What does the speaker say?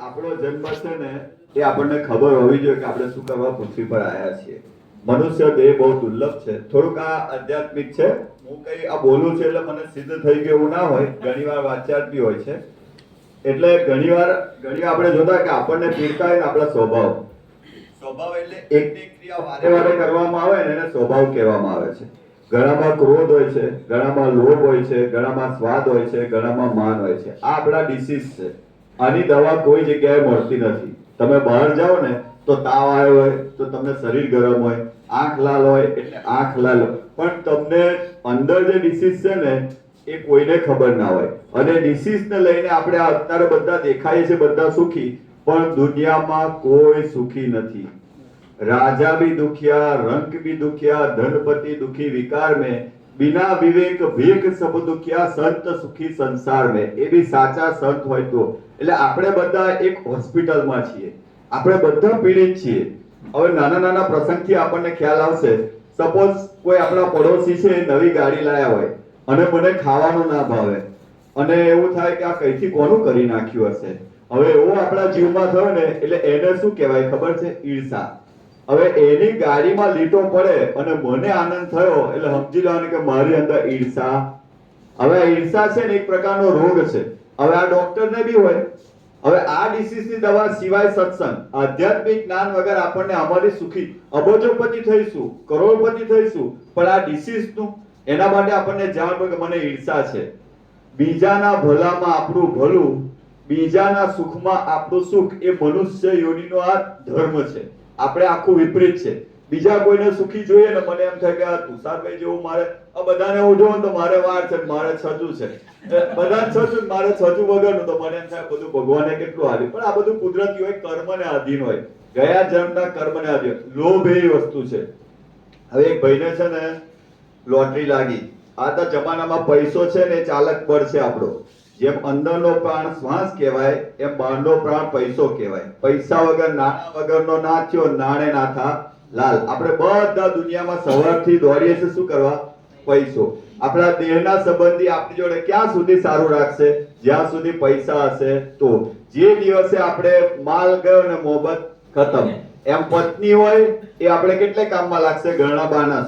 આપણો જન્મ છે ને એ આપણને ખબર હોવી જોઈએ કે આપણે શું કરવા પૃથ્વી પર આવ્યા છીએ. મનુષ્ય દેહ બહુ દુર્લભ છે. થોડુંક આ આધ્યાત્મિક છે. હું કઈ આ બોલું છું એટલે મને સિદ્ધ થઈ ગયું એવું ના હોય. ઘણીવાર વાચાર બી હોય છે. એટલે ઘણીવાર આપણે જોતા કે આપણને પીડતા હોય ને આપણા સ્વભાવ એટલે એકની ક્રિયા વારે વારે કરવામાં આવે ને એને સ્વભાવ કહેવામાં આવે છે. ઘણામાં ક્રોધ હોય છે, ઘણામાં લોભ હોય છે, ઘણામાં સ્વાદ હોય છે, ઘણામાં માન હોય છે. આ આપણા ડિસીઝ છે. આની દવા કોઈ જગ્યાએ મળતી નથી. તમે બહાર જાઓ ને તો તાવ આવ્યો હોય તો તમને શરીર ગરમ હોય, આંખ લાલ હોય એટલે આંખ લાલ હોય, પણ તમને અંદર જે ડિસીઝ છે ને એ કોઈને ખબર ના હોય. અને ડિસીઝ ને લઈને આપણે અત્યારે બધા દેખાય છે બધા સુખી, પણ દુનિયામાં કોઈ સુખી નથી. राजा भी दुखिया, रंक भी दुखिया, धनपति दुखी विकार में, बिना विवेक भीख सब दुखिया, संत सुखी संसार में. એ બી સાચા સંત હોય તો. એટલે આપણે બધા એક હોસ્પિટલમાં છીએ. આપણે બધા પીડિત છીએ. હવે નાના નાના પ્રસંગથી આપણને ખ્યાલ આવશે. સપોઝ કોઈ આપણા પડોશી છે નવી ગાડી લાયા હોય અને મને ખાવાનું ના ભાવે અને એવું થાય કે આ કઈથી કોનું કરી નાખ્યું હશે. હવે એવો આપણા જીવમાં થયો ને એટલે એને શું કહેવાય ખબર છે? ઈર્ષા. હવે એની ગાડીમાં લીટો પડે અને મને આનંદ થયો એટલે સમજી લેવાનું કે મારી અંદર ઈર્ષા. હવે આ ઈર્ષા છે ને એક પ્રકારનો રોગ છે. હવે આ ડોક્ટરને બી હોય. હવે આ ડિસીઝની દવા સિવાય સત્સંગ, આધ્યાત્મિક જ્ઞાન વગર આપણને અમારી સુખી અબજોપતિ થઈશું, કરોડપતિ થઈશું, પણ આ ડિસીઝનું એના માટે આપણને જાણ કે મને ઈર્ષા છે. બીજાના ભલામાં આપણું ભલું, બીજાના સુખમાં આપણું સુખ, એ મનુષ્ય યોનિનો આ ધર્મ છે. આપણે આખું વિપરીત છે. બીજા કોઈને સુખી જોઈએ ને મને એમ થાય કે આ તુષારભાઈ જેવું મારે, આ બધાને હું જોઉં તો મારે વાર છે, મારે છજુ છે, બધા છજુ, મારે છજુ વગરનું, તો મને એમ થાય બધું ભગવાને કેટલું આપ્યું. પણ આ બધું કુદરતી હોય, કર્મને આધીન હોય, ગયા જન્મના કર્મને આધીન. લોભ એ વસ્તુ છે. હવે એક ભાઈને છે ને લોટરી લાગી. આ તો જમાનામાં પૈસો છે ને ચાલક બળ છે આપણો. જેમ અંદરનો પ્રાણ શ્વાસ કહેવાય એમ બહારનો પ્રાણ પૈસો કહેવાય. પૈસા વગર, નાણા વગરનો ના થયો, નાણે ના થા લાલ. આપણે બધા દુનિયામાં સવારથી દોડીએ છીએ શું કરવા? પૈસો. આપણા દેહના સંબંધી આપણી જોડે ક્યાં સુધી સારું રાખશે? જ્યાં સુધી પૈસા હશે તો. જે દિવસે આપણે માલ ગયો ને મોહબ્બત ખતમ. એમ પત્ની હોય એ આપણે કેટલે કામમાં લાગશે? ઘરણા બાના.